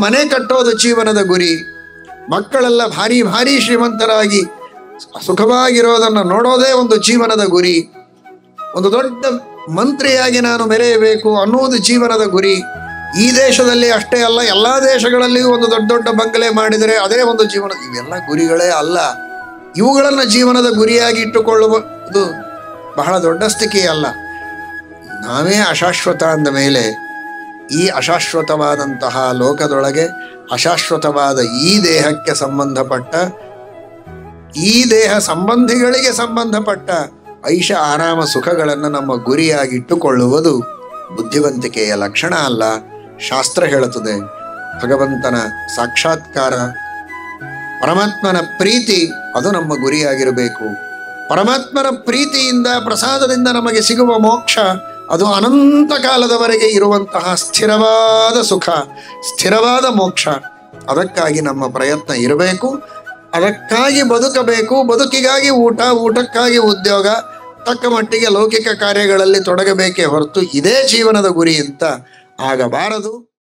ಮನೆ ಕಟ್ಟೋದು ಜೀವನದ ಗುರಿ. ಮಕ್ಕಳೆಲ್ಲ ಭಾರಿ ಭಾರಿ ಶ್ರೀಮಂತರಾಗಿ ಸುಖವಾಗಿರೋದನ್ನು ನೋಡೋದೇ ಒಂದು ಜೀವನದ ಗುರಿ. ಒಂದು ದೊಡ್ಡ ಮಂತ್ರಿಯಾಗಿ ನಾನು ಮೆರೆಯಬೇಕು ಅನ್ನುವುದು ಜೀವನದ ಗುರಿ. ಈ ದೇಶದಲ್ಲಿ ಅಷ್ಟೇ ಅಲ್ಲ, ಎಲ್ಲ ದೇಶಗಳಲ್ಲಿಯೂ ಒಂದು ದೊಡ್ಡ ದೊಡ್ಡ ಬಂಗಲೆ ಮಾಡಿದರೆ ಅದೇ ಒಂದು ಜೀವನ. ಇವೆಲ್ಲ ಗುರಿಗಳೇ ಅಲ್ಲ. ಇವುಗಳನ್ನು ಜೀವನದ ಗುರಿಯಾಗಿ ಇಟ್ಟುಕೊಳ್ಳುವುದು ಬಹಳ ದೊಡ್ಡ ಸ್ಥಿತಿ ಅಲ್ಲ. ನಾವೇ ಅಶಾಶ್ವತ ಅಂದ ಮೇಲೆ ಈ ಅಶಾಶ್ವತವಾದಂತಹ ಲೋಕದೊಳಗೆ ಅಶಾಶ್ವತವಾದ ಈ ದೇಹಕ್ಕೆ ಸಂಬಂಧಪಟ್ಟ, ಈ ದೇಹ ಸಂಬಂಧಿಗಳಿಗೆ ಸಂಬಂಧಪಟ್ಟ ಐಷ ಆರಾಮ ಸುಖಗಳನ್ನು ನಮ್ಮ ಗುರಿಯಾಗಿಟ್ಟುಕೊಳ್ಳುವುದು ಬುದ್ಧಿವಂತಿಕೆಯ ಲಕ್ಷಣ ಅಲ್ಲ. ಶಾಸ್ತ್ರ ಹೇಳುತ್ತದೆ, ಭಗವಂತನ ಸಾಕ್ಷಾತ್ಕಾರ, ಪರಮಾತ್ಮನ ಪ್ರೀತಿ ಅದು ನಮ್ಮ ಗುರಿಯಾಗಿರಬೇಕು. ಪರಮಾತ್ಮನ ಪ್ರೀತಿಯಿಂದ, ಪ್ರಸಾದದಿಂದ ನಮಗೆ ಸಿಗುವ ಮೋಕ್ಷ ಅದು ಅನಂತ ಕಾಲದವರೆಗೆ ಇರುವಂತಹ ಸ್ಥಿರವಾದ ಸುಖ, ಸ್ಥಿರವಾದ ಮೋಕ್ಷ. ಅದಕ್ಕಾಗಿ ನಮ್ಮ ಪ್ರಯತ್ನ ಇರಬೇಕು, ಅದಕ್ಕಾಗಿ ಬದುಕಬೇಕು. ಬದುಕಿಗಾಗಿ ಊಟ, ಊಟಕ್ಕಾಗಿ ಉದ್ಯೋಗ, ತಕ್ಕ ಮಟ್ಟಿಗೆ ಲೌಕಿಕ ಕಾರ್ಯಗಳಲ್ಲಿ ತೊಡಗಬೇಕೇ ಹೊರತು ಇದೇ ಜೀವನದ ಗುರಿ ಅಂತ ಆಗಬಾರದು.